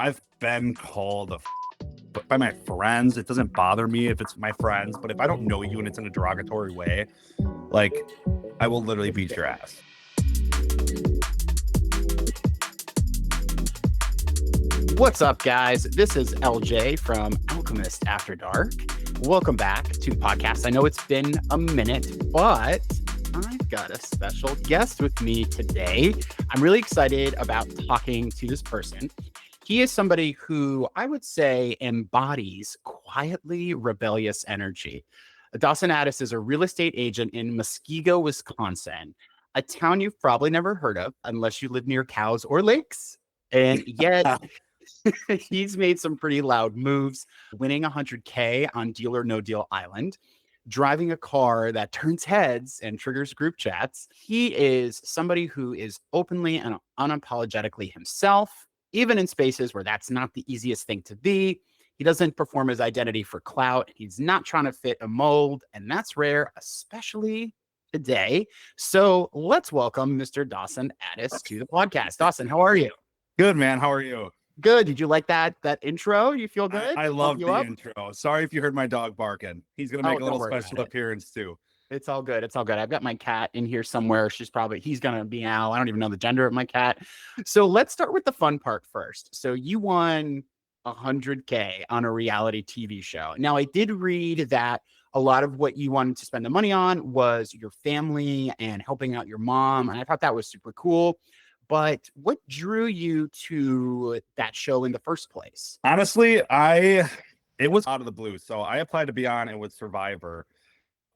I've been called by my friends. It doesn't bother me if it's my friends, but if I don't know you and it's in a derogatory way, like I will literally beat your ass. What's up, guys? This is LJ from Alchemist After Dark. Welcome back to the podcast. I know it's been a minute, but I've got a special guest with me today. I'm really excited about talking to this person. He is somebody who I would say embodies quietly rebellious energy. Dawson Addis is a real estate agent in Muskego, Wisconsin, a town you've probably never heard of unless you live near cows or lakes. And yet he's made some pretty loud moves, winning 100K on Deal or No Deal Island, driving a car that turns heads and triggers group chats. He is somebody who is openly and unapologetically himself, even in spaces where that's not the easiest thing to be. He doesn't perform his identity for clout. He's not trying to fit a mold, and that's rare, especially today. So let's welcome Mr. Dawson Addis to the podcast. Dawson, how are you? Good, man. How are you? Good. Did you like that intro? You feel good? I love the intro. Sorry if you heard my dog barking. He's going to make a little special appearance too. It's all good. It's all good. I've got my cat in here somewhere. He's going to meow. I don't even know the gender of my cat. So let's start with the fun part first. So you won 100K on a reality TV show. Now, I did read that a lot of what you wanted to spend the money on was your family and helping out your mom. And I thought that was super cool. But what drew you to that show in the first place? Honestly, it was out of the blue. So I applied to be on it with Survivor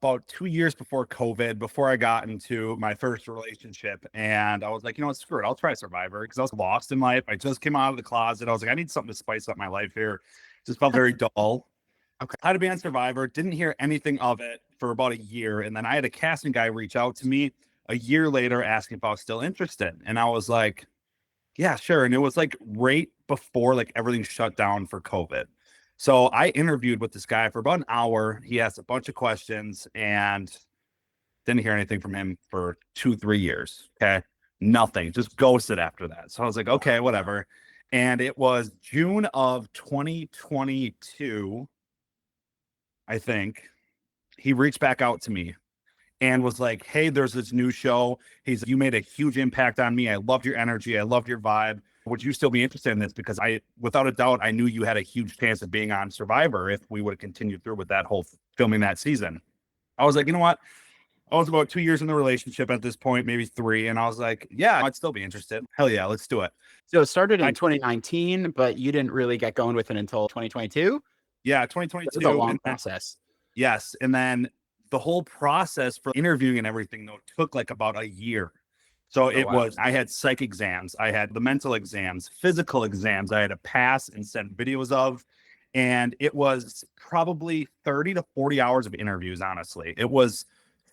about 2 years before COVID, before I got into my first relationship. And I was like, you know what, screw it. I'll try Survivor because I was lost in life. I just came out of the closet. I was like, I need something to spice up my life here. Just felt very dull. Okay. I had to be on Survivor. Didn't hear anything of it for about a year. And then I had a casting guy reach out to me a year later asking if I was still interested. And I was like, yeah, sure. And it was like right before like everything shut down for COVID. So I interviewed with this guy for about an hour. He asked a bunch of questions and didn't hear anything from him for 2-3 years. Okay. Nothing, just ghosted after that. So I was like, okay, whatever. And it was June of 2022, I think. He reached back out to me and was like, hey, there's this new show. You made a huge impact on me. I loved your energy. I loved your vibe. Would you still be interested in this? Because without a doubt, I knew you had a huge chance of being on Survivor if we would have continued through with that whole filming that season. I was like, you know what? I was about 2 years in the relationship at this point, maybe 3. And I was like, yeah, I'd still be interested. Hell yeah, let's do it. So it started in 2019, but you didn't really get going with it until 2022? Yeah, 2022. It's a long process. Yes. And then the whole process for interviewing and everything, though, took like about a year. So I had psych exams, I had the mental exams, physical exams, I had to pass and send videos of, and it was probably 30 to 40 hours of interviews, honestly. It was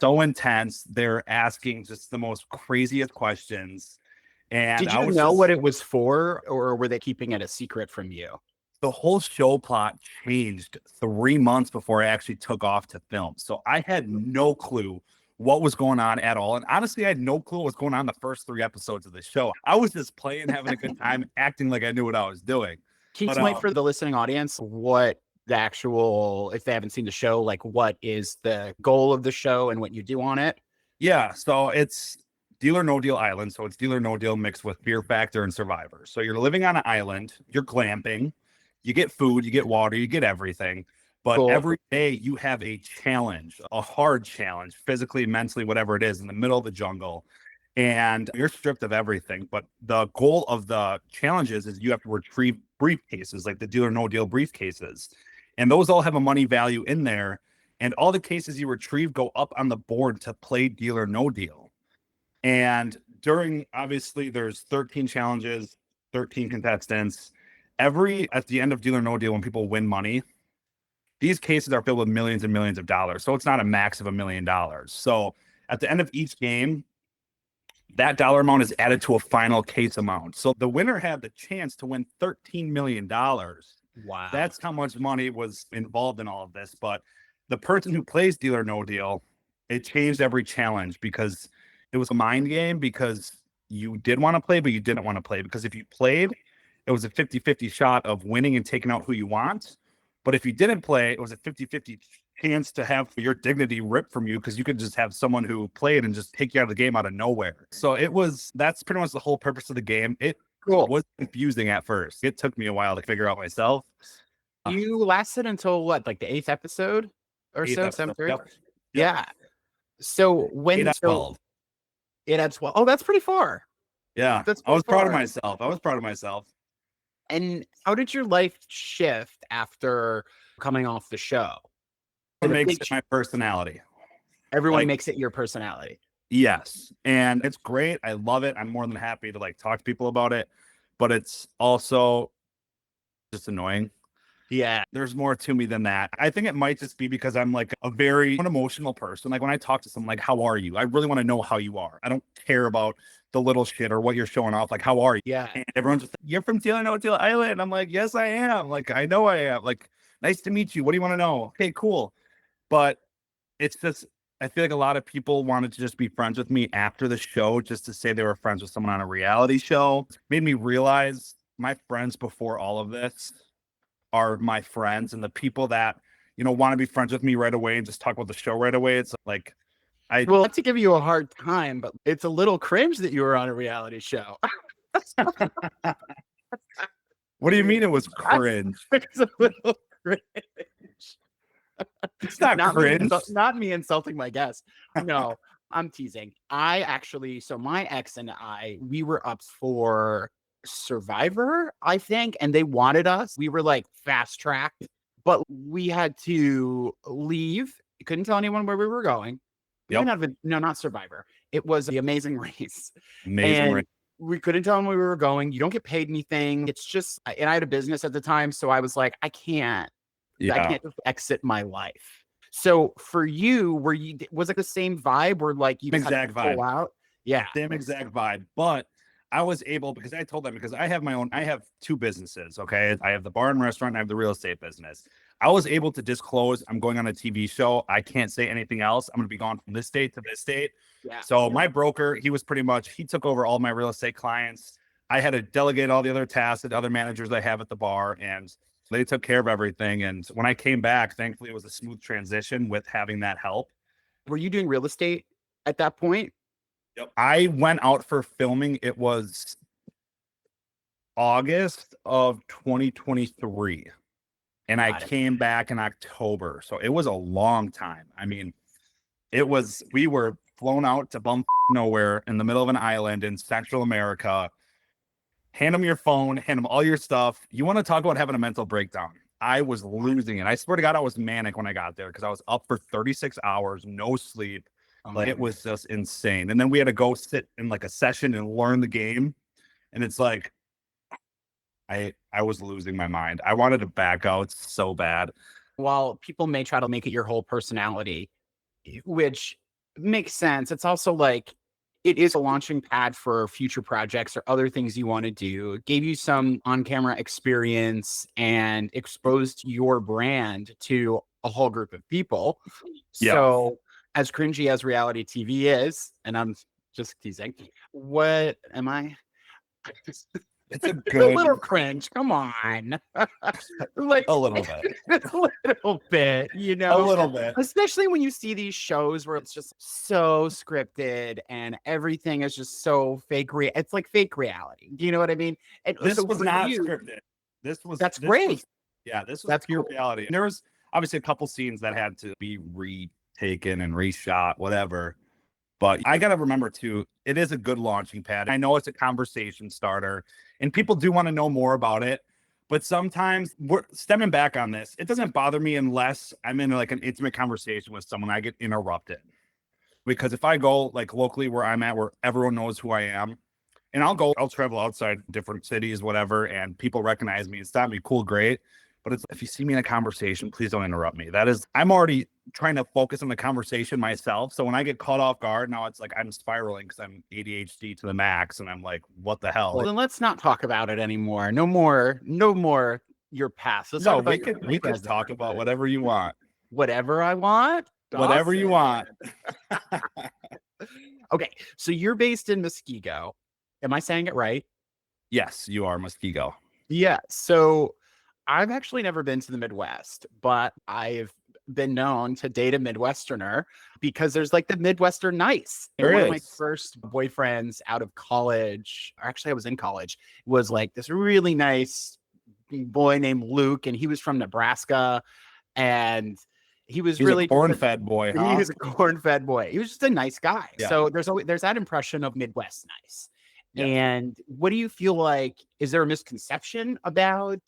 so intense. They're asking just the most craziest questions. And did you know what it was for, or were they keeping it a secret from you? The whole show plot changed 3 months before I actually took off to film. So I had no clue what was going on at all. And honestly, I had no clue what was going on in the first 3 episodes of the show. I was just playing, having a good time, acting like I knew what I was doing. Can you explain for the listening audience what the actual, if they haven't seen the show, like what is the goal of the show and what you do on it? Yeah, so it's Deal or No Deal Island. So it's Deal or No Deal mixed with Fear Factor and Survivor. So you're living on an island, you're glamping, you get food, you get water, you get everything. But cool. Every day you have a challenge, a hard challenge, physically, mentally, whatever it is, in the middle of the jungle. And you're stripped of everything. But the goal of the challenges is you have to retrieve briefcases, like the Deal or No Deal briefcases. And those all have a money value in there. And all the cases you retrieve go up on the board to play Deal or No Deal. And obviously, there's 13 challenges, 13 contestants. At the end of Deal or No Deal, when people win money, these cases are filled with millions and millions of dollars. So it's not a max of $1 million. So at the end of each game, that dollar amount is added to a final case amount. So the winner had the chance to win $13 million. Wow. That's how much money was involved in all of this. But the person who plays Deal or No Deal, it changed every challenge because it was a mind game, because you did want to play, but you didn't want to play. Because if you played, it was a 50-50 shot of winning and taking out who you want. But if you didn't play, it was a 50-50 chance to have your dignity ripped from you, because you could just have someone who played and just take you out of the game out of nowhere. So that's pretty much the whole purpose of the game. It was confusing at first. It took me a while to figure out myself. You lasted until what, like the 8th episode or so? 7th, 8th? Yep. Yeah. So when 8 out of 12. 8 out of 12. Oh, that's pretty far. Yeah. I was proud of myself. And how did your life shift after coming off the show? It makes it my personality. Everyone makes it your personality. Yes. And it's great. I love it. I'm more than happy to talk to people about it, but it's also just annoying. Yeah. There's more to me than that. I think it might just be because I'm a very emotional person. When I talk to someone, how are you? I really want to know how you are. I don't care about the little shit or what you're showing off. How are you? Yeah. And everyone's just you're from Teal Island. I'm like, yes, I am. I know I am. Nice to meet you. What do you want to know? Okay, cool. But it's just, I feel like a lot of people wanted to just be friends with me after the show, just to say they were friends with someone on a reality show. It made me realize my friends before all of this are my friends, and the people that, want to be friends with me right away and just talk about the show right away. It's well, not to give you a hard time, but it's a little cringe that you were on a reality show. What do you mean it was cringe? It's a little cringe. It's not cringe. Not me insulting my guest. No, I'm teasing. So my ex and I, we were up for Survivor, I think, and they wanted us. We were fast tracked, but we had to leave. Couldn't tell anyone where we were going. Yep. Not Survivor. It was The Amazing Race. Amazing Race. We couldn't tell them where we were going. You don't get paid anything. It's just, and I had a business at the time, so I was like, I can't just exit my life. So for you, was it the same vibe where you exact vibe pull out? Yeah, same exact vibe. But I was able, because I told them, because I have 2 businesses. Okay, I have the bar and restaurant, and I have the real estate business. I was able to disclose I'm going on a TV show. I can't say anything else. I'm going to be gone from this date to this date. Yeah. So my broker, he took over all my real estate clients. I had to delegate all the other tasks to other managers I have at the bar, and they took care of everything. And when I came back, thankfully, it was a smooth transition with having that help. Were you doing real estate at that point? Yep. I went out for filming. It was August of 2023. And I came back in October. So it was a long time. I mean, we were flown out to bum nowhere in the middle of an island in Central America. Hand them your phone, hand them all your stuff. You want to talk about having a mental breakdown? I was losing it. I swear to God, I was manic when I got there, because I was up for 36 hours, no sleep. It was just insane. And then we had to go sit in a session and learn the game. And it's I was losing my mind. I wanted to back out so bad. While people may try to make it your whole personality, which makes sense, it's also it is a launching pad for future projects or other things you want to do. It gave you some on-camera experience and exposed your brand to a whole group of people. Yeah. So as cringy as reality TV is, and I'm just teasing, what am I? It's a little cringe. Come on. A little bit. A little bit, A little bit. Especially when you see these shows where it's just so scripted and everything is just so fake. It's like fake reality. Do you know what I mean? And this was not scripted. That's great. This was pure reality. And there was obviously a couple scenes that had to be retaken and reshot, whatever. But I got to remember, too, it is a good launching pad. I know it's a conversation starter, and people do want to know more about it. But sometimes, we're stemming back on this, it doesn't bother me unless I'm in an intimate conversation with someone, I get interrupted. Because if I go locally where I'm at, where everyone knows who I am, and I'll travel outside different cities, whatever, and people recognize me and stop me, cool, great. But it's, if you see me in a conversation, please don't interrupt me. I'm already trying to focus on the conversation myself. So when I get caught off guard, now it's I'm spiraling because I'm ADHD to the max. And I'm like, what the hell? Well, then let's not talk about it anymore. No more your past. No, we could talk about whatever you want. Whatever I want? Dawson. Whatever you want. Okay. So you're based in Muskego. Am I saying it right? Yes, you are Muskego. Yeah. So I've actually never been to the Midwest, but I've been known to date a Midwesterner because there's like the Midwestern nice. And There one of my is. first boyfriends out of college, or actually I was in college, was like this really nice boy named Luke, and he was from Nebraska. And he was He's a really just corn-fed boy, he huh? was a corn-fed boy. He was just a nice guy. Yeah. So there's that impression of Midwest nice. Yeah. And what do you feel like? Is there a misconception about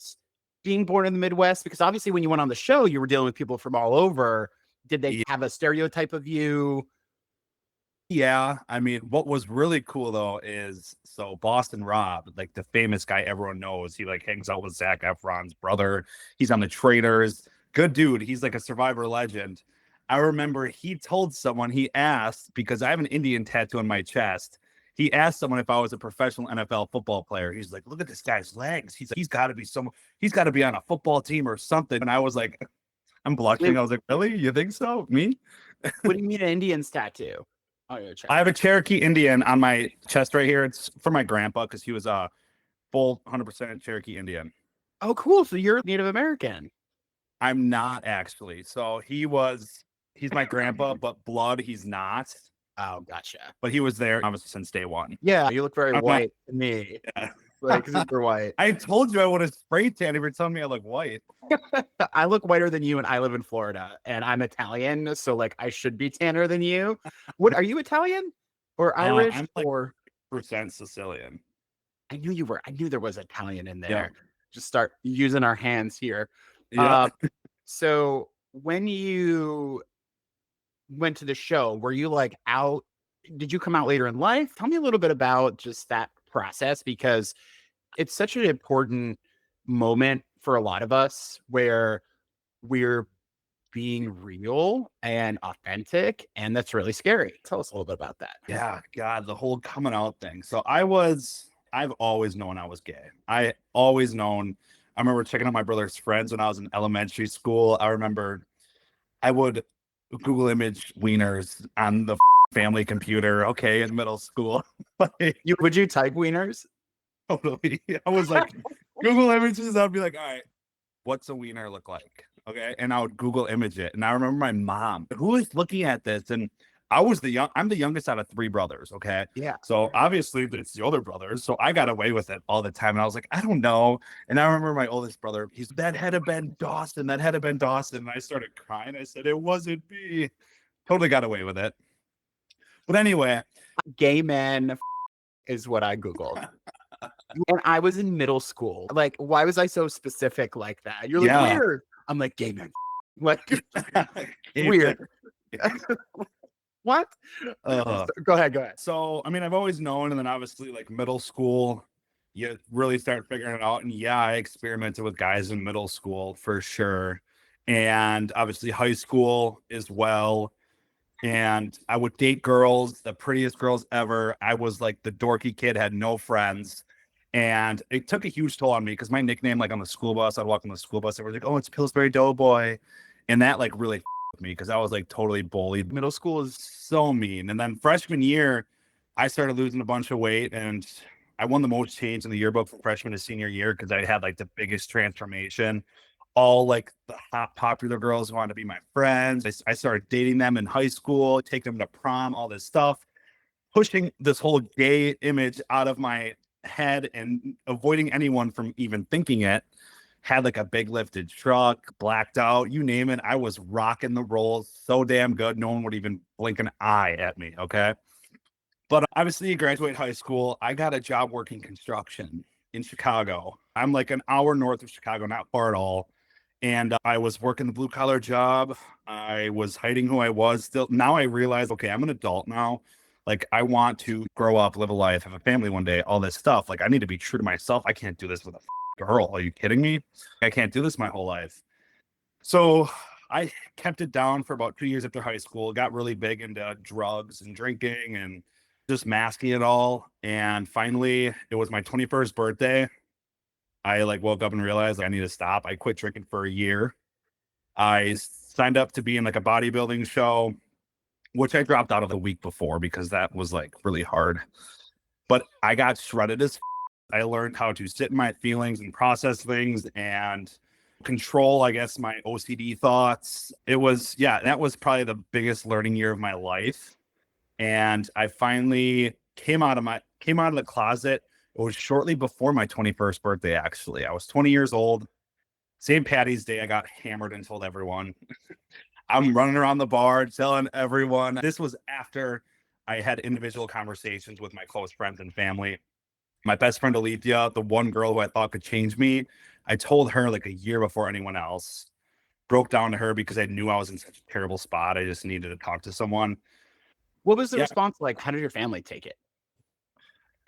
being born in the Midwest? Because obviously, when you went on the show, you were dealing with people from all over. Did they have a stereotype of you? Yeah, I mean, what was really cool though is so Boston Rob, like the famous guy everyone knows, he like hangs out with Zac Efron's brother. He's on the Traitors. Good dude. He's like a Survivor legend. I remember he told someone he asked because I have an Indian tattoo on my chest. He asked someone if I was a professional NFL football player. He's like, look at this guy's legs. He's like, he's got to be someone. He's got to be on a football team or something. And I was like, I'm Wait, blushing. I was like, really? You think so? Me? what do you mean an Indian's tattoo? Oh, your chest. I have a Cherokee Indian on my chest right here. It's for my grandpa because he was a full 100% Cherokee Indian. Oh, cool. So you're Native American. I'm not actually. So he's my grandpa, but blood, he's not. Oh, gotcha. But he was there obviously since day one. Yeah, you look very I'm not, white to me. yeah. Like super white. I told you I would have spray tan if you're telling me I look white. I look whiter than you, and I live in Florida, and I'm Italian, so like I should be tanner than you. What are you Italian or Irish I'm like or? percent Sicilian. I knew you were. I knew there was Italian in Yeah. there. Just start using our hands here. Yeah. So when you went to the show, were you like out? Did you come out later in life? Tell me a little bit about just that process because it's such an important moment for a lot of us where we're being real and authentic, and that's really scary. Tell us a little bit about that. Yeah, God, the whole coming out thing. So I've always known I was gay. I remember checking out my brother's friends when I was in elementary school. I remember I would Google image wieners on the family computer. Okay, in middle school. Like, Would you type wieners? totally. I was like, Google images. I'd be like, all right, what's a wiener look like? Okay. And I would Google image it. And I remember my mom, who was looking at this, and I'm the youngest out of three brothers. Okay. Yeah. So obviously it's the older brothers. So I got away with it all the time. And I was like, I don't know. And I remember my oldest brother, that had to been Dawson. That had to been Dawson. And I started crying. I said, it wasn't me. Totally got away with it. But anyway, Gay men is what I Googled. And I was in middle school. Like, why was I so specific like that? You're like, Yeah. weird. I'm like, gay men. Like, weird. What? Go ahead. So, I mean, I've always known, and then obviously, like middle school, you really start figuring it out. And yeah, I experimented with guys in middle school for sure, and obviously high school as well. And I would date girls, the prettiest girls ever. I was like the dorky kid, had no friends. And it took a huge toll on me because my nickname, like on the school bus, I'd walk on the school bus, and we're like, oh, it's Pillsbury Doughboy. And that like really with me because I was like totally bullied. Middle school is so mean. And then freshman year, I started losing a bunch of weight, and I won the most change in the yearbook from freshman to senior year because I had like the biggest transformation. All like the hot popular girls wanted to be my friends. I started dating them in high school, taking them to prom, all this stuff, pushing this whole gay image out of my head and avoiding anyone from even thinking it. Had like a big lifted truck, blacked out, you name it. I was rocking the rolls so damn good. No one would even blink an eye at me. Okay. But obviously, you graduate high school. I got a job working construction in Chicago. I'm like an hour north of Chicago, not far at all. And I was working the blue collar job. I was hiding who I was still. Now I realize, okay, I'm an adult now. Like I want to grow up, live a life, have a family one day, all this stuff. Like I need to be true to myself. I can't do this with a girl. Are you kidding me? I can't do this my whole life. So I kept it down for about 2 years after high school, got really big into drugs and drinking and just masking it all. And finally, it was my 21st birthday. I like woke up and realized like, I need to stop. I quit drinking for a year. I signed up to be in like a bodybuilding show, which I dropped out of the week before because that was like really hard. But I got shredded as I learned how to sit in my feelings and process things and control, I guess, my OCD thoughts. It was, yeah, that was probably the biggest learning year of my life. And I finally came out of the closet. It was shortly before my 21st birthday, actually. I was 20 years old. St. Patty's Day, I got hammered and told everyone. I'm running around the bar telling everyone. This was after I had individual conversations with my close friends and family. My best friend Alethea, the one girl who I thought could change me, I told her like a year before anyone else. Broke down to her because I knew I was in such a terrible spot. I just needed to talk to someone. What was the Yeah, response like? How did your family take it?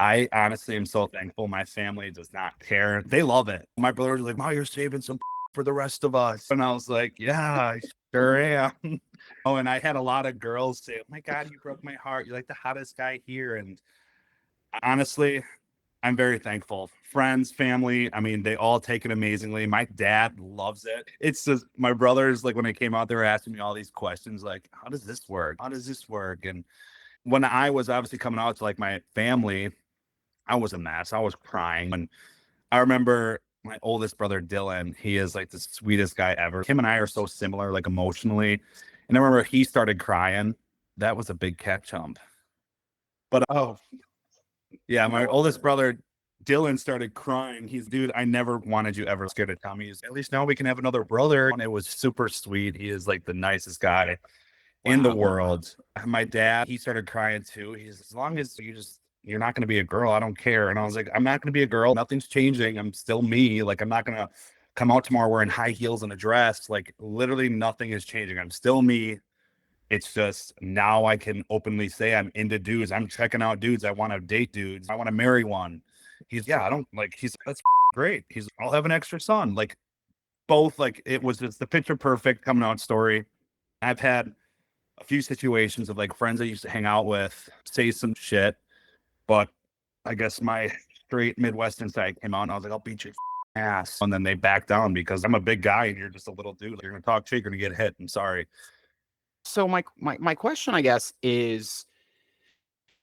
I honestly am so thankful. My family does not care. They love it. My brother's like, "Wow, you're saving some for the rest of us." And I was like, "Yeah, I sure am." Oh, and I had a lot of girls say, "Oh my God, you broke my heart. You're like the hottest guy here." And honestly, I'm very thankful. Friends, family, I mean, they all take it amazingly. My dad loves it. It's just my brothers, like when I came out, they were asking me all these questions like, how does this work? How does this work? And when I was obviously coming out to like my family, I was a mess. I was crying. And I remember my oldest brother, Dylan, he is like the sweetest guy ever. Him and I are so similar, like emotionally. And I remember he started crying. That was a big catch hump. But Oh, yeah, my oldest brother, Dylan, started crying. He's, dude, I never wanted you ever scared to tell me. He's, at least now we can have another brother. And it was super sweet. He is like the nicest guy in the wow. world. My dad, he started crying too. He's, as long as you're not going to be a girl, I don't care. And I was like, I'm not going to be a girl. Nothing's changing. I'm still me. Like, I'm not going to come out tomorrow wearing high heels and a dress. Like, literally nothing is changing. I'm still me. It's just now I can openly say I'm into dudes. I'm checking out dudes. I want to date dudes. I want to marry one. He's, yeah, I don't like, he's, that's great. He's, I'll have an extra son. Like, both, like, it was just the picture perfect coming out story. I've had a few situations of like friends I used to hang out with say some shit, but I guess my straight Midwestern side came out and I was like, I'll beat your ass. And then they back down because I'm a big guy and you're just a little dude. You're going to talk shit, you're going to get hit. I'm sorry. So my question, I guess, is,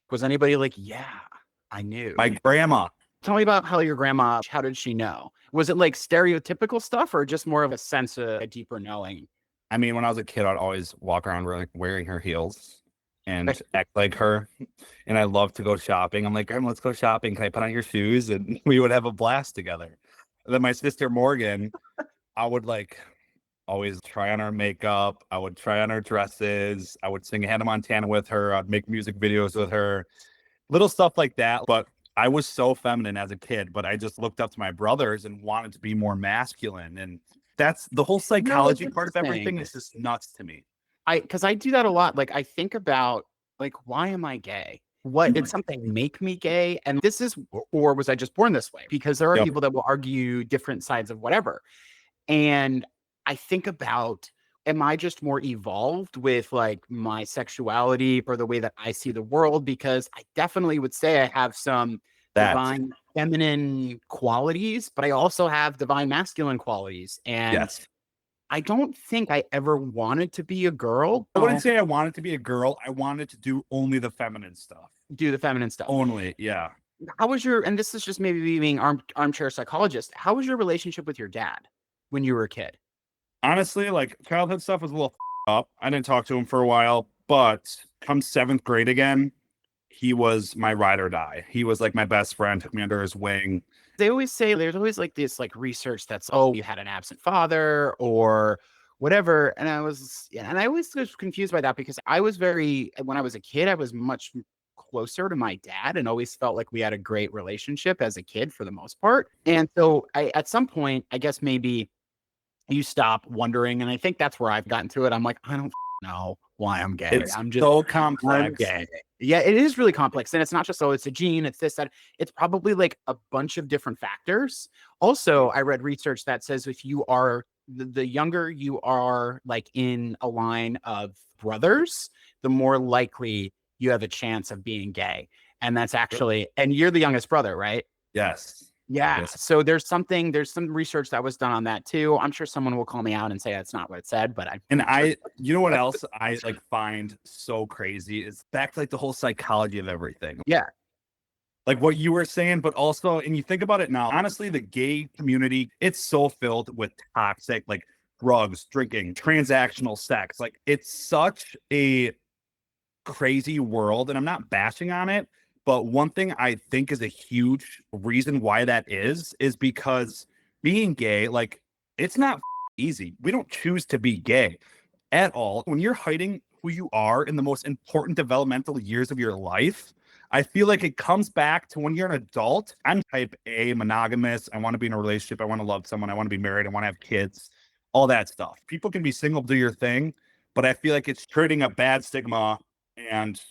was anybody like, yeah, I knew? My grandma, Tell me about how your grandma, how did she know? Was it like stereotypical stuff or just more of a sense of a deeper knowing? I mean, when I was a kid, I'd always walk around wearing her heels and act like her. And I love to go shopping. I'm like, Grandma, let's go shopping. Can I put on your shoes? And we would have a blast together. And then my sister Morgan, I would like always try on our makeup. I would try on our dresses. I would sing Hannah Montana with her. I'd make music videos with her, little stuff like that. But I was so feminine as a kid, but I just looked up to my brothers and wanted to be more masculine. And that's the whole No, it's psychology part of interesting. everything is just nuts to me. Because I do that a lot. Like I think about like, why am I gay? What did something make me gay? And this is, or was I just born this way? Because there are Yep. people that will argue different sides of whatever. And I think about, am I just more evolved with like my sexuality or the way that I see the world? Because I definitely would say I have some That, divine feminine qualities, but I also have divine masculine qualities. And yes. I don't think I ever wanted to be a girl. I wouldn't say I wanted to be a girl. I wanted to do only the feminine stuff. Do the feminine stuff. Only, yeah. How was your, and this is just maybe me being armchair psychologist, how was your relationship with your dad when you were a kid? Honestly, like childhood stuff was a little up. I didn't talk to him for a while, but come seventh grade again, he was my ride or die. He was like my best friend, took me under his wing. They always say there's always like this like research that's, oh, you had an absent father or whatever. And I was, yeah, and I always was confused by that because I was very, when I was a kid, I was much closer to my dad and always felt like we had a great relationship as a kid for the most part. And so I, at some point, I guess maybe you stop wondering. And I think that's where I've gotten to it. I'm like, I don't know why I'm gay. It's I'm just, so I'm complex. gay. Yeah, it is really complex. And it's not just, oh, it's a gene, it's this, that. It's probably like a bunch of different factors. Also, I read research that says if you are the younger you are like in a line of brothers, the more likely you have a chance of being gay. And that's actually, and you're the youngest brother, right? Yes. Yeah. Yes. So there's some research that was done on that too. I'm sure someone will call me out and say that's not what it said, but And you know what else I like find so crazy is back to like the whole psychology of everything. yeah. like what you were saying, but also, and you think about it now, honestly, the gay community, it's so filled with toxic, like drugs, drinking, transactional sex. Like it's such a crazy world. And I'm not bashing on it. But one thing I think is a huge reason why that is because being gay, like it's not easy. We don't choose to be gay at all. When you're hiding who you are in the most important developmental years of your life, I feel like it comes back to when you're an adult. I'm type A, monogamous. I want to be in a relationship. I want to love someone. I want to be married. I want to have kids, all that stuff. People can be single, do your thing, but I feel like it's creating a bad stigma and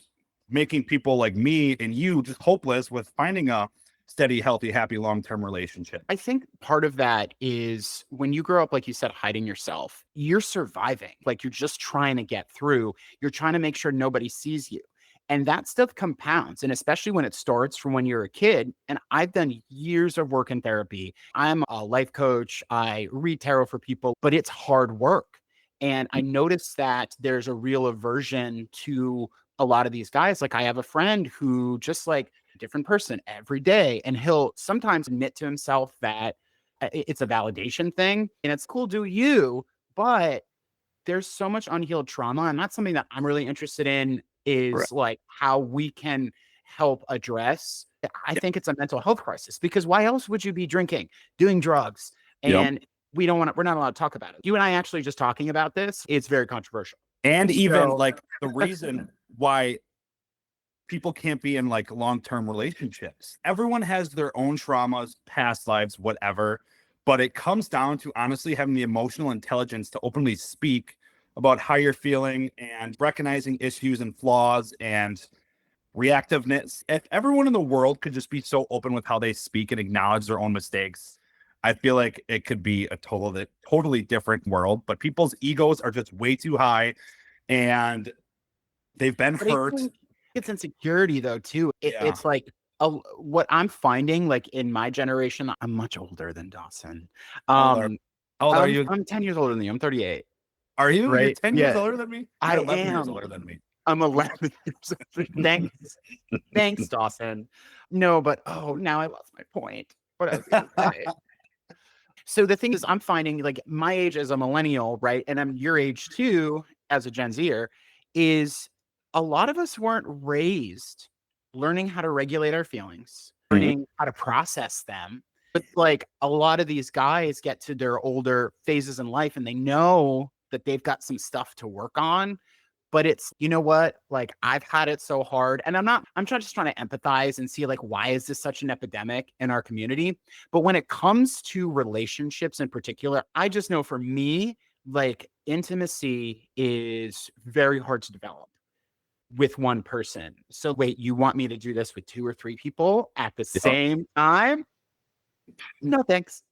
making people like me and you just hopeless with finding a steady, healthy, happy, long-term relationship. I think part of that is when you grow up, like you said, hiding yourself, you're surviving. Like you're just trying to get through. You're trying to make sure nobody sees you. And that stuff compounds. And especially when it starts from when you're a kid. And I've done years of work in therapy. I'm a life coach. I read tarot for people, but it's hard work. And I noticed that there's a real aversion to a lot of these guys. Like I have a friend who just like different person every day. And he'll sometimes admit to himself that it's a validation thing and it's cool, do you, but there's so much unhealed trauma. And that's something that I'm really interested in Right. is like how we can help address. I think it's a mental health crisis because why else would you be drinking, doing drugs? Yep. And we're not allowed to talk about it. You and I actually just talking about this, it's very controversial. And even So, like the reason why people can't be in like long-term relationships. Everyone has their own traumas, past lives, whatever. But it comes down to honestly having the emotional intelligence to openly speak about how you're feeling and recognizing issues and flaws and reactiveness. If everyone in the world could just be so open with how they speak and acknowledge their own mistakes, I feel like it could be a totally different world. But people's egos are just way too high and they've been but I hurt. think it's insecurity though too. Yeah. It's like what I'm finding, like in my generation, I'm much older than Dawson. How old are you? I'm 10 years older than you. I'm 38. Are you? You're Right? 10 years Yeah, older than me? I You're 11 years am. older than me. I'm 11 years older. Thanks. Thanks, Dawson. No, but now I lost my point. What I was gonna say. So the thing is, I'm finding like my age as a millennial, right? And I'm your age too, as a Gen Zer, is a lot of us weren't raised learning how to regulate our feelings, learning how to process them. But like a lot of these guys get to their older phases in life and they know that they've got some stuff to work on. But it's, you know what? Like I've had it so hard and just trying to empathize and see like, why is this such an epidemic in our community? But when it comes to relationships in particular, I just know for me, like intimacy is very hard to develop with one person. So wait, you want me to do this with 2 or 3 people at the Yeah. same time? No, thanks.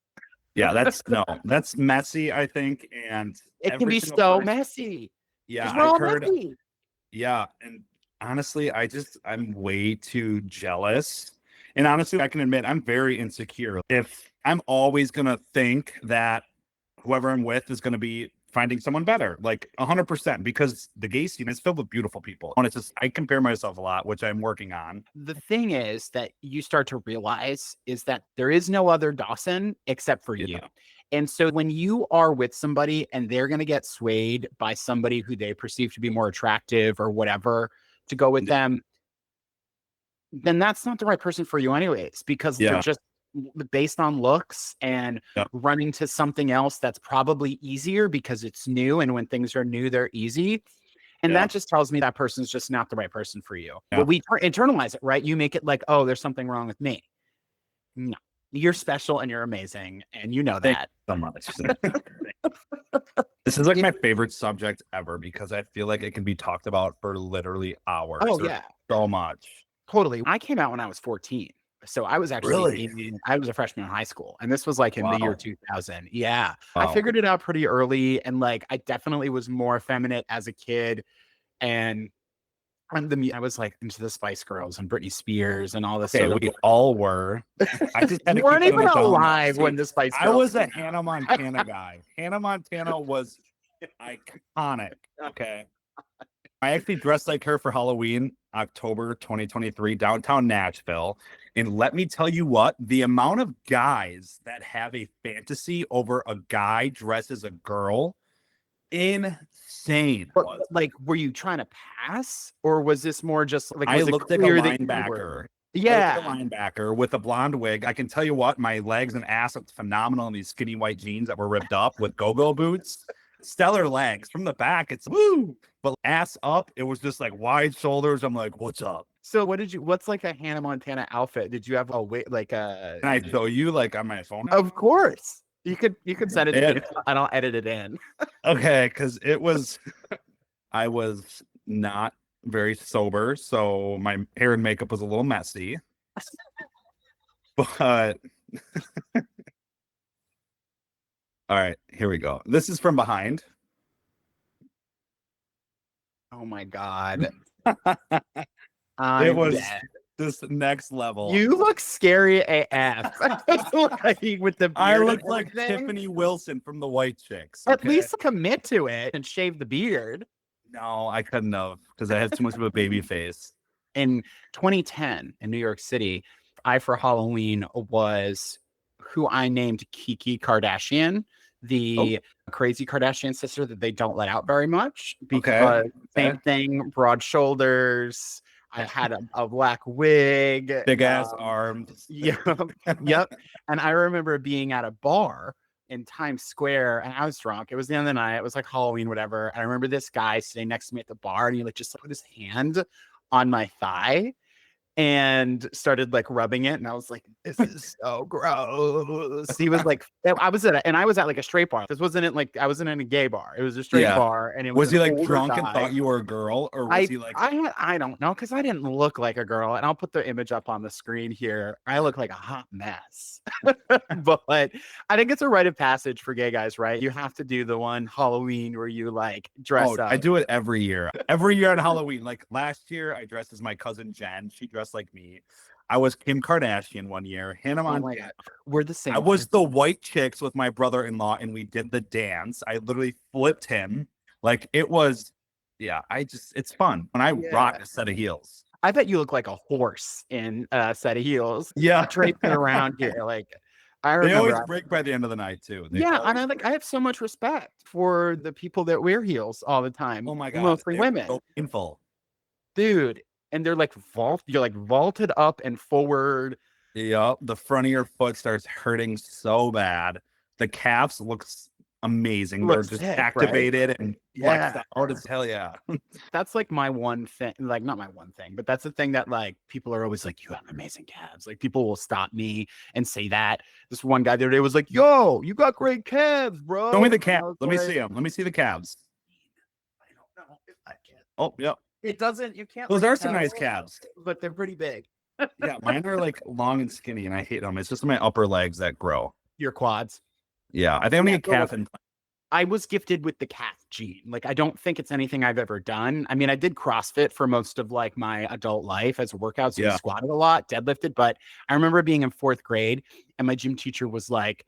Yeah, that's messy, I think. And It can every be single so person, messy yeah, because we're I've all heard, messy. yeah. And honestly, I'm way too jealous. And honestly, I can admit I'm very insecure. If I'm always gonna think that whoever I'm with is gonna be finding someone better, like 100%, because the gay scene is filled with beautiful people. And it's just I compare myself a lot, which I'm working on. The thing is that you start to realize is that there is no other Dawson except for you. Yeah. And so when you are with somebody and they're going to get swayed by somebody who they perceive to be more attractive or whatever to go with them, then that's not the right person for you anyways, because they're Yeah. just based on looks and Yeah. running to something else that's probably easier because it's new. And when things are new, they're easy. And Yeah. that just tells me that person's just not the right person for you. Yeah. Well, we internalize it, right? You make it like, oh, there's something wrong with me. No, you're special and you're amazing. And you know Thank that. you so much. This is like my favorite subject ever because I feel like it can be talked about for literally hours. Oh, There's yeah, so much. totally. I came out when I was 14. So I was actually I was a freshman in high school. And this was like in the year Wow. 2000. Yeah. I Wow. figured it out pretty early. And like, I definitely was more effeminate as a kid. And I was like into the Spice Girls and Britney Spears and all this Okay, sort of. we all were. I just had to You weren't keep it even on the down low. alive when the Spice Girls. I was a Hannah Montana guy. Hannah Montana was iconic. Okay. I actually dressed like her for Halloween, October 2023, downtown Nashville. And let me tell you what, the amount of guys that have a fantasy over a guy dressed as a girl, insane. But, like, were you trying to pass, or was this more just like, I was it looked like a clear that you linebacker. were? I looked Yeah. like a linebacker with a blonde wig. I can tell you what, my legs and ass looked phenomenal in these skinny white jeans that were ripped up with go-go boots. Stellar legs. From the back, it's woo. But ass up, it was just like wide shoulders. I'm like, what's up? So what's like a Hannah Montana outfit? Did you have a wait like a? And I show you like on my phone. Of course. You could send it to me It- and I'll edit it in. Okay, because it was I was not very sober, so my hair and makeup was a little messy. But all right, here we go. This is from behind. Oh my God. It I'm was dead. this next level. You look scary AF. Like, with the beard I and look like everything. Tiffany Wilson from the White Chicks. At okay? least commit to it and shave the beard. No, I couldn't have because I had too much of a baby face. In 2010 in New York City, I for Halloween was who I named Kiki Kardashian, the crazy Kardashian sister that they don't let out very much because same thing, broad shoulders. I had a black wig, Big ass arms. Yep. And I remember being at a bar in Times Square and I was drunk. It was the end of the night. It was like Halloween, whatever. And I remember this guy sitting next to me at the bar and he like just put his hand on my thigh and started like rubbing it. And I was like, this is so gross. He was like, I was at like a straight bar. This wasn't like, I wasn't in a gay bar. It was a straight bar. And it was he like older drunk guy. and thought you were a girl, or was he like? I don't know, because I didn't look like a girl, and I'll put the image up on the screen here. I look like a hot mess. But I think it's a rite of passage for gay guys, right? You have to do the one Halloween where you like dress up. I do it every year. Every year on Halloween. Like last year, I dressed as my cousin Jen. She dressed like me. I was Kim Kardashian one year. Hannah Montana. We're the same. I was the White Chicks with my brother-in-law, and we did the dance. I literally flipped him. Like it was, yeah. It's fun when I rock a set of heels. I bet you look like a horse in a set of heels. Yeah, traipsing around here. Like I remember, they always break by the end of the night too. And I have so much respect for the people that wear heels all the time. Oh my God, mostly women. So painful, dude. And they're like you're like vaulted up and forward. Yep, the front of your foot starts hurting so bad. The calves looks amazing. They're just activated and flexed out as hell. Yeah. That's like my one thing, like not my one thing, but that's the thing that like people are always like, you have amazing calves. Like people will stop me and say that. This one guy the other day was like, yo, you got great calves, bro. Show me the calves. Let me see them. Let me see the calves. I don't know if I can. Oh, yeah. It doesn't, you can't. Those are some nice calves. But they're pretty big. Yeah, mine are like long and skinny and I hate them. It's just my upper legs that grow. Your quads. Yeah, I think I'm gonna get calf implant. I was gifted with the calf gene. Like, I don't think it's anything I've ever done. I mean, I did CrossFit for most of like my adult life as a workout. So I squatted a lot, deadlifted. But I remember being in 4th grade and my gym teacher was like,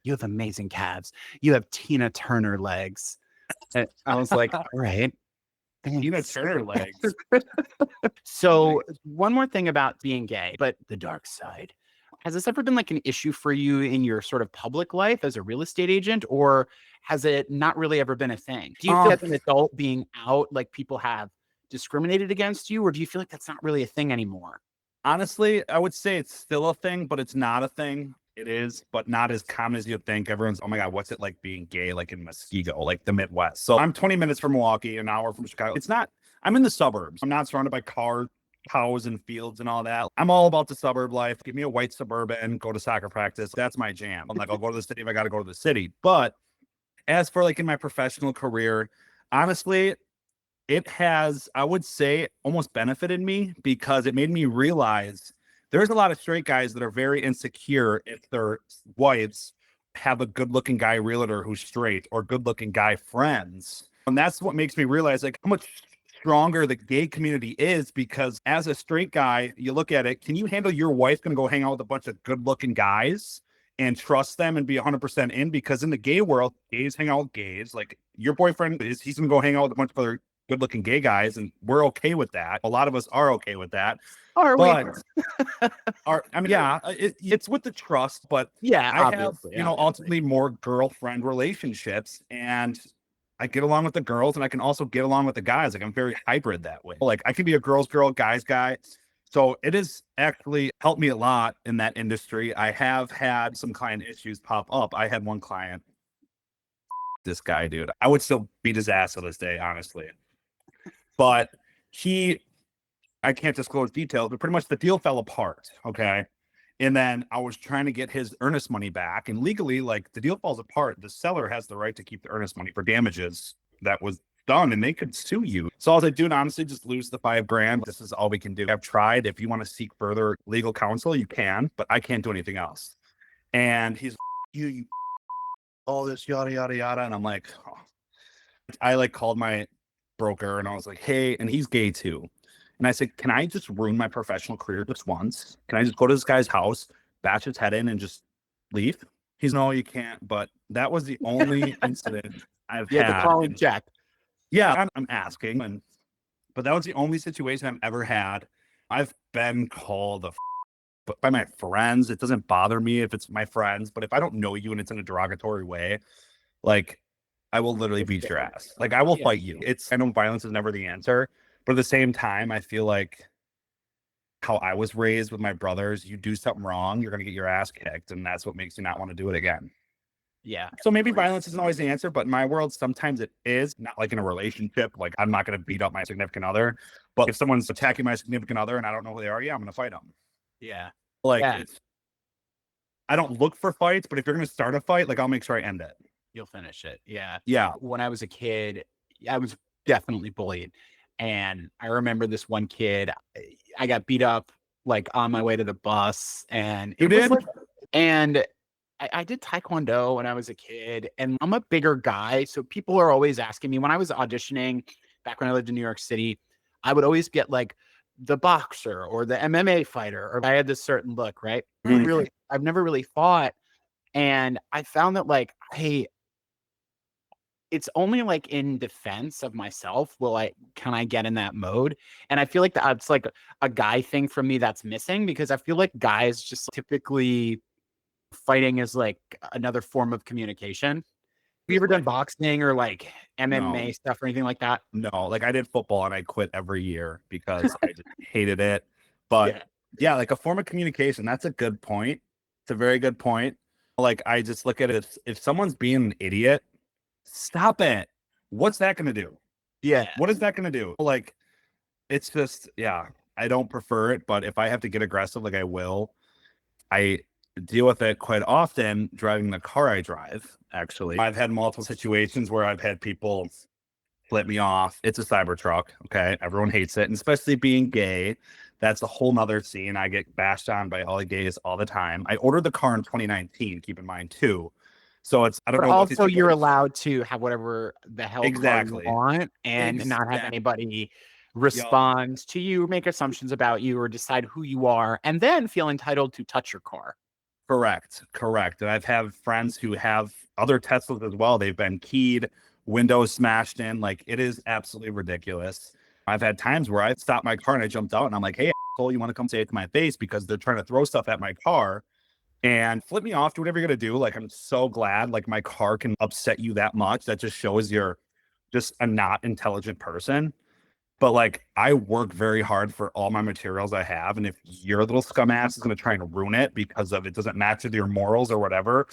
you have amazing calves. You have Tina Turner legs. And I was like, all right. Tina Turner legs. So one more thing about being gay, but the dark side. Has this ever been like an issue for you in your sort of public life as a real estate agent, or has it not really ever been a thing? Do you feel as an adult being out, like people have discriminated against you, or do you feel like that's not really a thing anymore? Honestly, I would say it's still a thing, but it's not a thing. It is, but not as common as you'd think. Everyone's, oh my God, what's it like being gay, like in Muskego, like the Midwest? So I'm 20 minutes from Milwaukee, an hour from Chicago. It's not, I'm in the suburbs. I'm not surrounded by cars, cows, and fields and all that. I'm all about the suburb life. Give me a white Suburban, go to soccer practice. That's my jam. I'm like, I'll go to the city if I got to go to the city. But as for like in my professional career, honestly, it has, I would say, almost benefited me because it made me realize there's a lot of straight guys that are very insecure if their wives have a good-looking guy realtor who's straight or good-looking guy friends. And that's what makes me realize like how much stronger the gay community is, because as a straight guy, you look at it, can you handle your wife going to go hang out with a bunch of good-looking guys and trust them and be 100% in? Because in the gay world, gays hang out with gays. Like your boyfriend he's going to go hang out with a bunch of other good looking gay guys, and we're okay with that. A lot of us are okay with that. Are we? But I mean, yeah, it's with the trust, but Yeah, I have, obviously. ultimately more girlfriend relationships, and I get along with the girls, and I can also get along with the guys. Like, I'm very hybrid that way. Like, I can be a girl's girl, guy's guy. So it has actually helped me a lot in that industry. I have had some client issues pop up. I had one client, this guy, dude, I would still beat his ass to this day, honestly. But I can't disclose details, but pretty much the deal fell apart. Okay. And then I was trying to get his earnest money back. And legally, like, the deal falls apart, the seller has the right to keep the earnest money for damages that was done, and they could sue you. So I was like, dude, honestly, just lose the $5,000. This is all we can do. I've tried. If you want to seek further legal counsel, you can, but I can't do anything else. And he's you all this yada yada yada. And I'm like, oh. I like called my broker and I was like, hey, and he's gay too. And I said, can I just ruin my professional career just once? Can I just go to this guy's house, bash his head in, and just leave? He's no, you can't. But that was the only incident I've You had to had. call and check. Yeah, I'm asking, but that was the only situation I've ever had. I've been called but by my friends. It doesn't bother me if it's my friends, but if I don't know you and it's in a derogatory way, like, I will literally beat your ass. Like, I will fight you. I know violence is never the answer, but at the same time, I feel like how I was raised with my brothers, you do something wrong, you're going to get your ass kicked. And that's what makes you not want to do it again. Yeah. So maybe violence isn't always the answer, but in my world, sometimes it is. Not like in a relationship. Like, I'm not going to beat up my significant other, but if someone's attacking my significant other and I don't know who they are, yeah, I'm going to fight them. Yeah. Like, I don't look for fights, but if you're going to start a fight, like, I'll make sure I end it. You'll finish it. Yeah. Yeah. When I was a kid, I was definitely bullied. And I remember this one kid, I got beat up like on my way to the bus. And You did? And I did Taekwondo when I was a kid, and I'm a bigger guy. So people are always asking me when I was auditioning back when I lived in New York City, I would always get like the boxer or the MMA fighter, or I had this certain look, right? I've never really fought. And I found that, like, hey, it's only like in defense of myself can I get in that mode. And I feel like that's like a guy thing for me that's missing, because I feel like guys just typically fighting is like another form of communication. Have you ever done boxing or like MMA stuff or anything like that? No, like, I did football and I quit every year because I just hated it. But yeah, like, a form of communication, that's a good point. It's a very good point. Like, I just look at it, if someone's being an idiot, stop it. What's that going to do? Yeah. What is that going to do? Like, it's just, yeah, I don't prefer it, but if I have to get aggressive, like, I will. I deal with it quite often driving the car I drive, actually. I've had multiple situations where I've had people flip me off. It's a Cybertruck. Okay. Everyone hates it. And especially being gay, that's a whole nother scene. I get bashed on by all the gays all the time. I ordered the car in 2019, keep in mind, too. So I don't know. Also, you're allowed to have whatever the hell car you want and not have anybody respond to you, make assumptions about you, or decide who you are, and then feel entitled to touch your car. Correct. And I've had friends who have other Teslas as well. They've been keyed, windows smashed in. Like, it is absolutely ridiculous. I've had times where I stopped my car and I jumped out and I'm like, hey, asshole, you want to come say it to my face, because they're trying to throw stuff at my car and flip me off. Do whatever you're going to do. Like, I'm so glad, like, my car can upset you that much. That just shows you're just a not intelligent person. But, like, I work very hard for all my materials I have. And if your little scum ass is going to try and ruin it because of it doesn't match with your morals or whatever,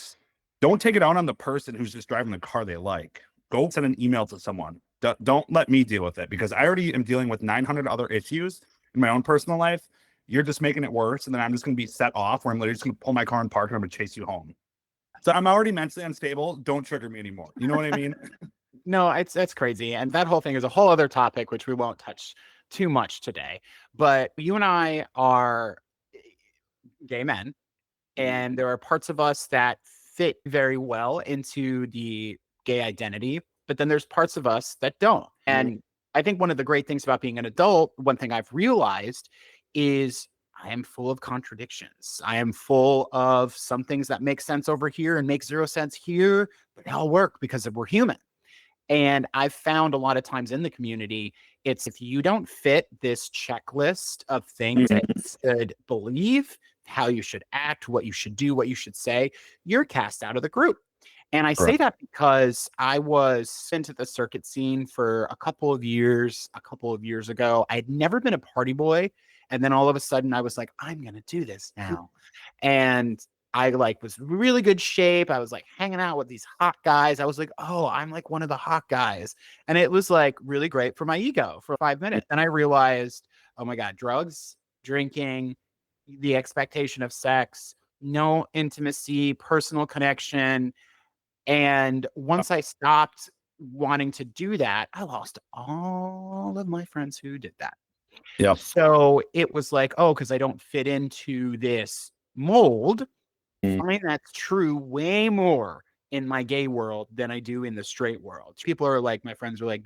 don't take it out on the person who's just driving the car they like. Go send an email to someone. Don't let me deal with it, because I already am dealing with 900 other issues in my own personal life. You're just making it worse. And then I'm just going to be set off where I'm literally just going to pull my car and park and I'm going to chase you home. So I'm already mentally unstable. Don't trigger me anymore. You know what I mean? No, it's crazy. And that whole thing is a whole other topic, which we won't touch too much today. But you and I are gay men, and there are parts of us that fit very well into the gay identity, but then there's parts of us that don't. And I think one of the great things about being an adult, one thing I've realized is I am full of contradictions. I am full of some things that make sense over here and make zero sense here, but they all work because we're human. And I've found a lot of times in the community, it's if you don't fit this checklist of things that you should believe, how you should act, what you should do, what you should say, you're cast out of the group. And I say Correct. that because I was into the circuit scene for a couple of years ago. I had never been a party boy. And then all of a sudden I was like, I'm going to do this now. And I like was really good shape. I was like hanging out with these hot guys. I was like, oh, I'm like one of the hot guys. And it was like really great for my ego for 5 minutes. And I realized, oh my God, drugs, drinking, the expectation of sex, no intimacy, personal connection. And once I stopped wanting to do that, I lost all of my friends who did that. Yep. So it was like, oh, because I don't fit into this mold. Find that's true way more in my gay world than I do in the straight world. People are like, my friends are like,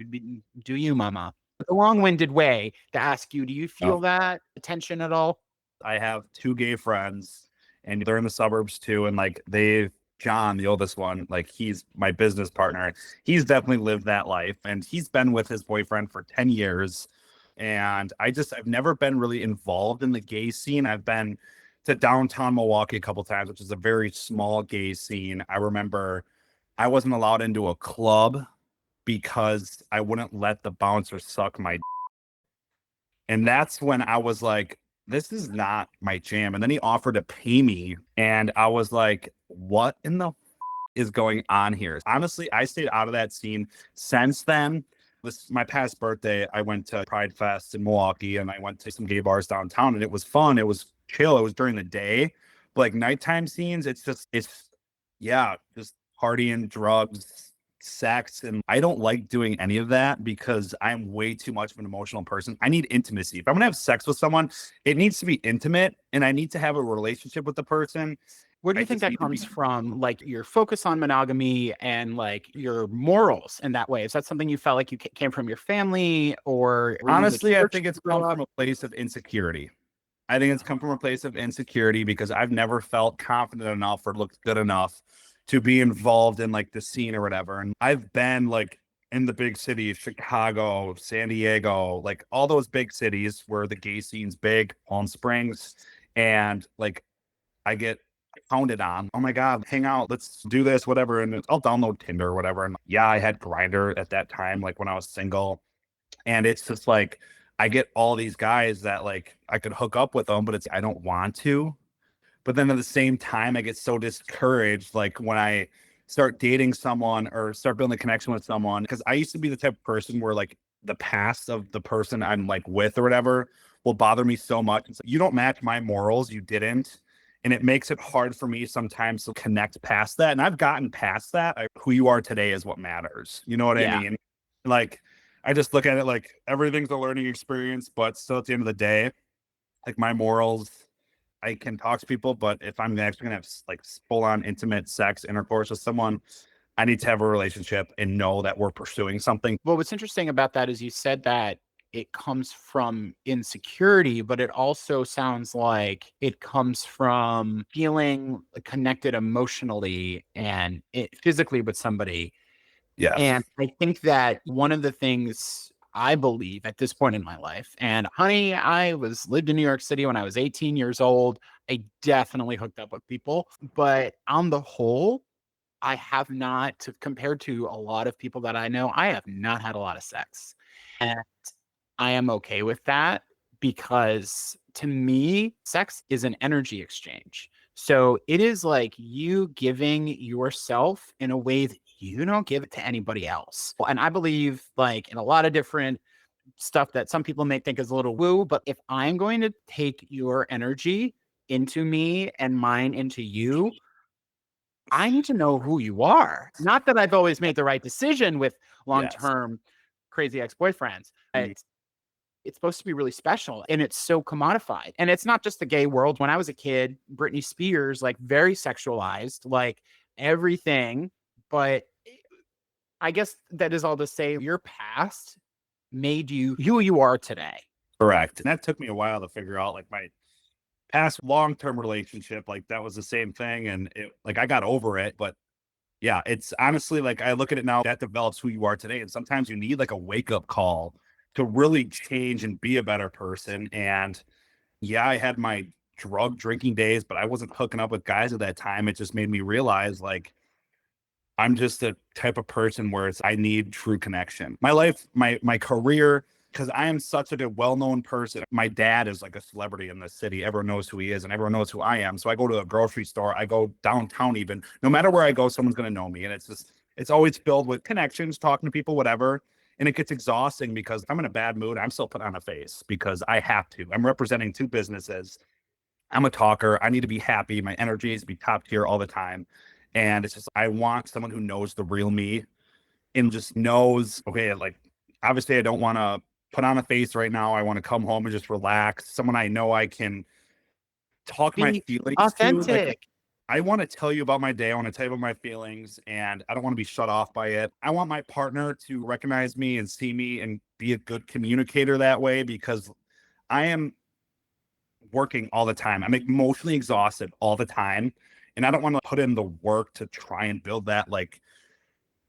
do you, mama? A long-winded way to ask you, do you feel Oh, that attention at all? I have two gay friends and they're in the suburbs too. And like John, the oldest one, like he's my business partner. He's definitely lived that life and he's been with his boyfriend for 10 years. And I've never been really involved in the gay scene. I've been to downtown Milwaukee a couple times, which is a very small gay scene. I remember I wasn't allowed into a club because I wouldn't let the bouncer suck my. And that's when I was like, this is not my jam. And then he offered to pay me. And I was like, what in the is going on here? Honestly, I stayed out of that scene since then. My past birthday, I went to Pride Fest in Milwaukee and I went to some gay bars downtown and it was fun. It was chill. It was during the day. But like nighttime scenes, yeah, just partying, drugs, sex. And I don't like doing any of that because I'm way too much of an emotional person. I need intimacy. If I'm going to have sex with someone, it needs to be intimate and I need to have a relationship with the person. Where do I you think just that need to be. comes from? Like your focus on monogamy and like your morals in that way? Is that something you felt like you came from your family or were you in the Honestly, I church think to it's grow come up? from a place of insecurity. I think it's come from a place of insecurity because I've never felt confident enough or looked good enough to be involved in like the scene or whatever. And I've been like in the big cities, Chicago, San Diego, like all those big cities where the gay scene's big, Palm Springs, and like I get pounded on. Oh my God, hang out, let's do this, whatever. And I'll download Tinder or whatever. And yeah, I had Grinder at that time, like when I was single. And it's just like I get all these guys that like I could hook up with them, but I don't want to. But then at the same time, I get so discouraged, like when I start dating someone or start building a connection with someone, because I used to be the type of person where like the past of the person I'm like with or whatever will bother me so much. It's like, you don't match my morals, you didn't. And it makes it hard for me sometimes to connect past that. And I've gotten past that. Who you are today is what matters. You know what I Yeah. mean? Like, I just look at it like everything's a learning experience, but still at the end of the day, like my morals, I can talk to people, but if I'm actually gonna have like full on intimate sex intercourse with someone, I need to have a relationship and know that we're pursuing something. Well, what's interesting about that is you said that it comes from insecurity, but it also sounds like it comes from feeling connected emotionally and physically with somebody. Yes. And I think that one of the things I believe at this point in my life, and honey, I lived in New York City when I was 18 years old. I definitely hooked up with people, but on the whole, I have not, compared to a lot of people that I know, I have not had a lot of sex. And I am okay with that because to me, sex is an energy exchange. So it is like you giving yourself in a way that you don't give it to anybody else. And I believe like in a lot of different stuff that some people may think is a little woo, but if I'm going to take your energy into me and mine into you, I need to know who you are. Not that I've always made the right decision with Yes. long-term crazy ex-boyfriends. Mm. It's supposed to be really special and it's so commodified. And it's not just the gay world. When I was a kid, Britney Spears, like very sexualized, like everything. But I guess that is all to say your past made you who you are today. Correct. And that took me a while to figure out like my past long-term relationship, like that was the same thing. And it like I got over it, but Yeah, it's honestly like I look at it now, that develops who you are today. And sometimes you need like a wake up call to really change and be a better person. And yeah, I had my drug drinking days, but I wasn't hooking up with guys at that time. It just made me realize like I'm just a type of person where I need true connection. My life, my career, because I am such a well-known person. My dad is like a celebrity in the city. Everyone knows who he is and everyone knows who I am. So I go to a grocery store, I go downtown even. No matter where I go, someone's gonna know me. And it's always filled with connections, talking to people, whatever. And it gets exhausting because if I'm in a bad mood, I'm still putting on a face because I have to. I'm representing two businesses. I'm a talker. I need to be happy. My energy needs to be top tier all the time. And it's just, I want someone who knows the real me and just knows, okay, like, obviously, I don't want to put on a face right now. I want to come home and just relax. Someone I know I can talk my Be feelings to. Like, authentic. I want to tell you about my day. I want to tell you about my feelings, and I don't want to be shut off by it. I want my partner to recognize me and see me and be a good communicator that way because I am working all the time. I'm emotionally exhausted all the time. And I don't want to put in the work to try and build that like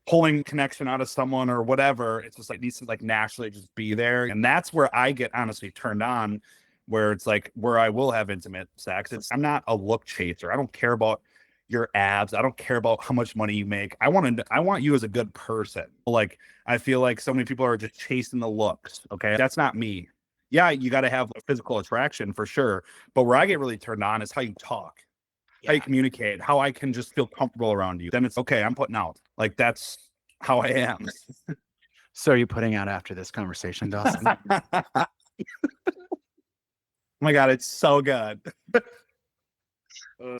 pulling connection out of someone or whatever. It's just like needs to like naturally just be there. And that's where I get honestly turned on, where it's like where I will have intimate sex. I'm not a look chaser. I don't care about your abs. I don't care about how much money you make. I want you as a good person. Like I feel like so many people are just chasing the looks. Okay. That's not me. Yeah, you got to have a physical attraction for sure. But where I get really turned on is how you talk, how you Yeah. communicate, how I can just feel comfortable around you. Then it's okay. I'm putting out. Like that's how I am. So are you putting out after this conversation, Dawson? Oh my God, it's so good.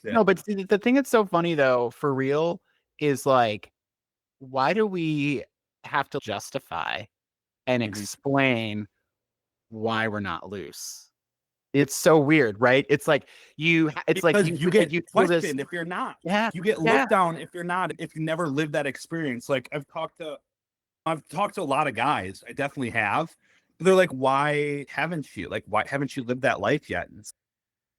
No, but the thing that's so funny though, for real, is like, why do we have to justify and Mhm. explain why we're not loose? It's so weird, right? It's like it's like Because you like get you feel this. questioned if you're not. Yeah, You get yeah. looked down if you're not, if you never lived that experience. Like I've talked to a lot of guys. I definitely have. They're like, why haven't you? Like, why haven't you lived that life yet?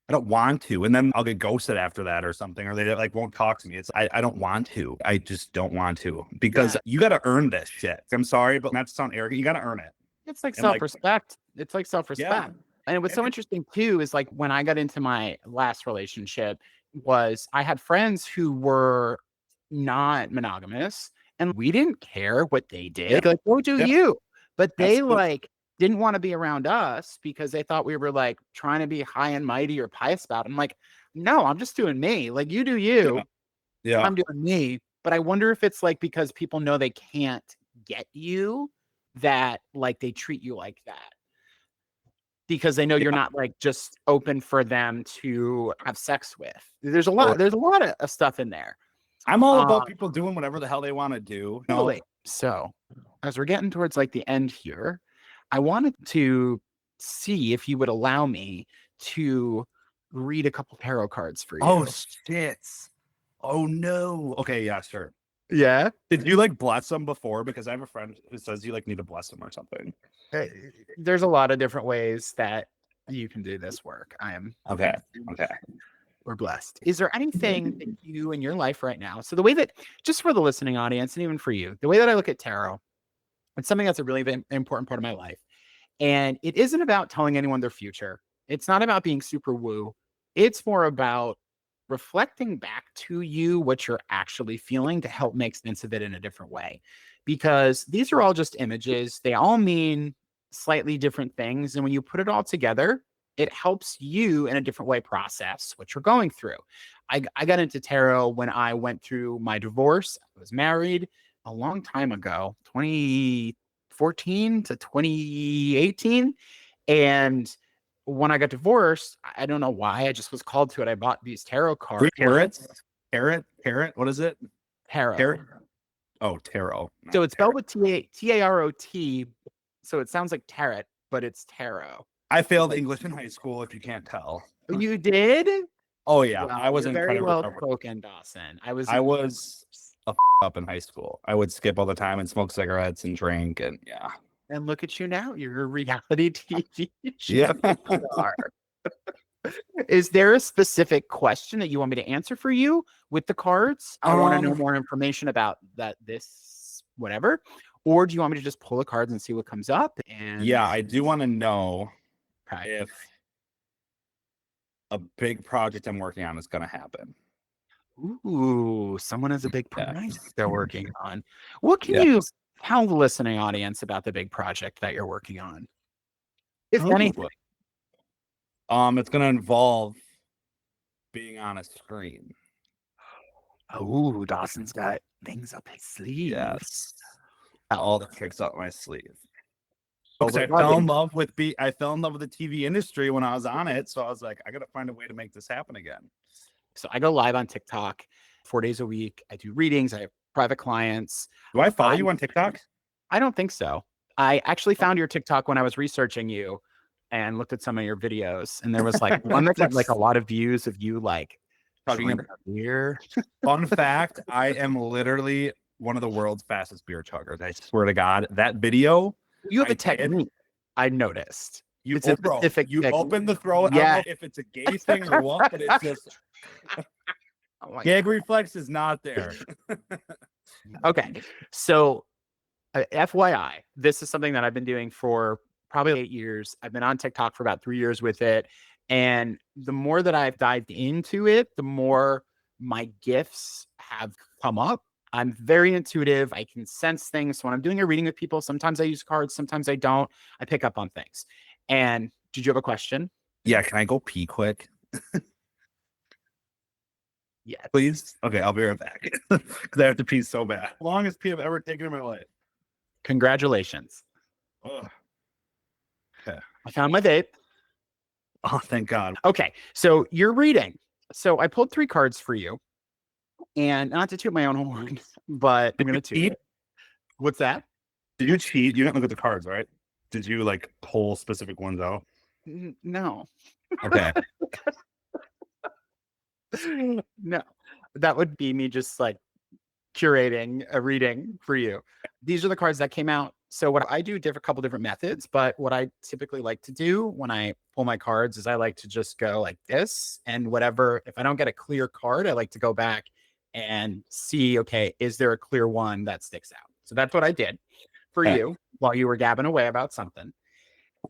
I don't want to. And then I'll get ghosted after that or something, or they like won't talk to me. I don't want to. I just don't want to because Yeah. you got to earn this shit. I'm sorry, but not to sound arrogant. You got to earn it. It's like And like, self-respect. It's like yeah. self-respect. And what's And so interesting too is like when I got into my last relationship was I had friends who were not monogamous and we didn't care what they did. Like, go do yeah, you. But they absolutely. like didn't want to be around us because they thought we were like trying to be high and mighty or pious about it. I'm like, no, I'm just doing me. Like you do Yeah. you. Yeah. I'm doing me. But I wonder if it's like because people know they can't get you that like they treat you like that because they know you're Yeah. not like just open for them to have sex with. Or There's a lot of stuff in there. I'm all Um, about people doing whatever the hell they want to do. totally. So as we're getting towards like the end here, I wanted to see if you would allow me to read a couple tarot cards for Oh you. shit. Oh no. Okay, yeah, sure. Yeah. Did you like bless them before? Because I have a friend who says you like need to bless them or something. There's a lot of different ways that you can do this work. Okay. Okay. We're blessed. Is there anything that you in your life right now? So the way that, just for the listening audience and even for you, the way that I look at tarot, it's something that's a really important part of my life. And it isn't about telling anyone their future. It's not about being super woo. It's more about reflecting back to you what you're actually feeling to help make sense of it in a different way. Because these are all just images. They all mean slightly different things. And when you put it all together, it helps you in a different way process what you're going through. I got into tarot when I went through my divorce. I was married a long time ago, 2014 to 2018. And when I got divorced, I don't know why. I just was called to it. I bought these tarot cards. Carrots? Carrot? What is it? Tarot. Carrot? Oh, tarot. So Not it's tarot. spelled with Tarot. So it sounds like tarot, but it's tarot. I It's failed like, English in high school, if you can't tell. you did? Oh yeah, Well, I was you're very incredibly well stubborn. spoken, Dawson. I was I in was a up in high school. I would skip all the time and smoke cigarettes and drink and yeah. and look at you now. You're a reality TV show Yeah. star. Is there a specific question that you want me to answer for you with the cards? I want to know more information about this, whatever. Or do you want me to just pull the cards and see what comes up? And yeah, I do want to know okay. if a big project I'm working on is going to happen. Ooh, someone has a big Yeah. project they're working on. What can Yeah. you tell the listening audience about the big project that you're working on? If Ooh. anything. It's going to involve being on a screen. Oh, Dawson's got things up his sleeve. Yes. All the tricks up my sleeve. Oh, Because I fell in love with the TV industry when I was on it. So I was like, I got to find a way to make this happen again. So I go live on TikTok 4 days a week. I do readings. I have private clients. Do I follow you on TikTok? I don't think so. I actually found your TikTok when I was researching you and looked at some of your videos. And there was like one that got like a lot of views of you like talking about beer. Fun fact, I am literally one of the world's fastest beer chuggers. I swear to God, that video. You have a technique, I noticed. It's a specific you open the throat. Yeah. I don't know if it's a gay thing or what, but it's just gag reflex is not there. Okay. So FYI, this is something that I've been doing for probably 8 years. I've been on TikTok for about 3 years with it. And the more that I've dived into it, the more my gifts have come up. I'm very intuitive. I can sense things. So when I'm doing a reading with people, sometimes I use cards, sometimes I don't. I pick up on things. And did you have a question? Yeah, can I go pee quick? Yeah, please. Okay, I'll be right back because I have to pee so bad. Longest pee I've ever taken in my life. Congratulations. Ugh. Okay. I found my vape. Oh, thank God. Okay, so you're reading. So I pulled 3 cards for you. And not to toot my own horn, but I'm going to toot it. What's that? Did you cheat? You didn't look at the cards, right? Did you like pull specific ones out? No. Okay. No, that would be me just like curating a reading for you. These are the cards that came out. So what I do, a couple different methods, but what I typically like to do when I pull my cards is I like to just go like this, and whatever, if I don't get a clear card, I like to go back and see, okay, is there a clear one that sticks out? So that's what I did for you while you were gabbing away about something.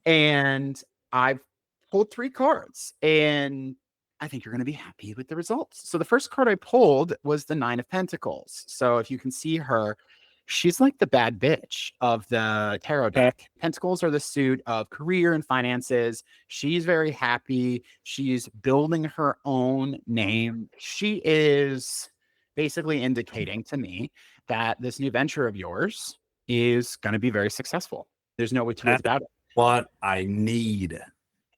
And I've pulled 3 cards, and I think you're going to be happy with the results. So the first card I pulled was the 9 of Pentacles. So if you can see her, she's like the bad bitch of the tarot deck. Pentacles are the suit of career and finances. She's very happy. She's building her own name. She is basically indicating to me that this new venture of yours is going to be very successful. There's no way to about it. What I need.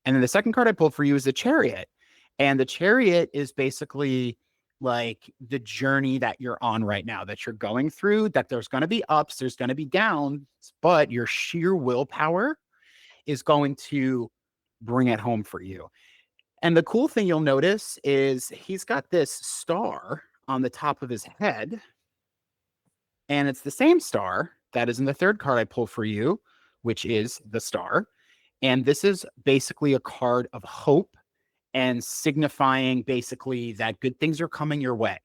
And then the second card I pulled for you is the Chariot. And the Chariot is basically like the journey that you're on right now, that you're going through, that there's going to be ups, there's going to be downs, but your sheer willpower is going to bring it home for you. And the cool thing you'll notice is he's got this star on the top of his head. And it's the same star that is in the third card I pulled for you, which is the Star. And this is basically a card of hope and signifying basically that good things are coming your way.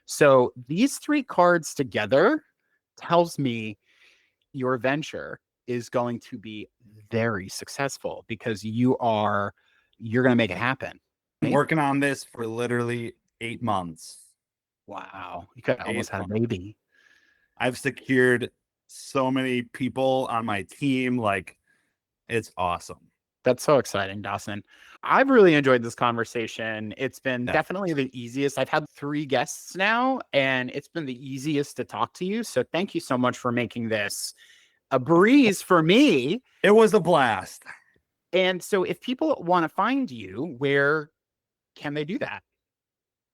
So these 3 cards together tells me your venture is going to be very successful because you're going to make it happen. I'm working on this for literally 8 months. Wow. You could almost have a baby. I've secured so many people on my team. Like, it's awesome. That's so exciting, Dawson. I've really enjoyed this conversation. It's been definitely the easiest. I've had 3 guests now, and it's been the easiest to talk to you. So thank you so much for making this a breeze for me. It was a blast. And so if people want to find you, where can they do that?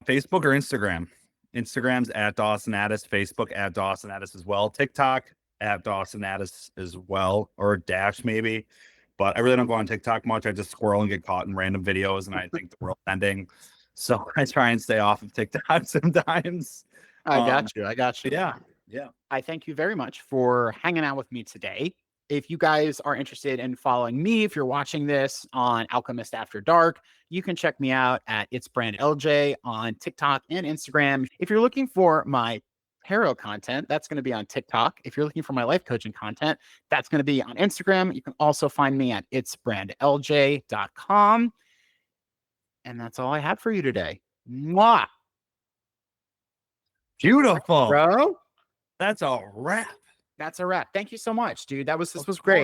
Facebook or Instagram? Instagram's at Dawson Addis, Facebook at Dawson Addis as well, TikTok at Dawson Addis as well, or dash maybe. But I really don't go on TikTok much. I just squirrel and get caught in random videos, and I think the world's ending. So I try and stay off of TikTok sometimes. I got you. Yeah. I thank you very much for hanging out with me today. if you guys are interested in following me, if you're watching this on Alchemist After Dark, you can check me out at It's Brand LJ on TikTok and Instagram. If you're looking for my tarot content, that's going to be on TikTok. If you're looking for my life coaching content, that's going to be on Instagram. You can also find me at itsbrandlj.com. And that's all I have for you today. Mwah! Beautiful. Bro, That's a wrap. that's a wrap. Thank you so much, dude. This was Of great.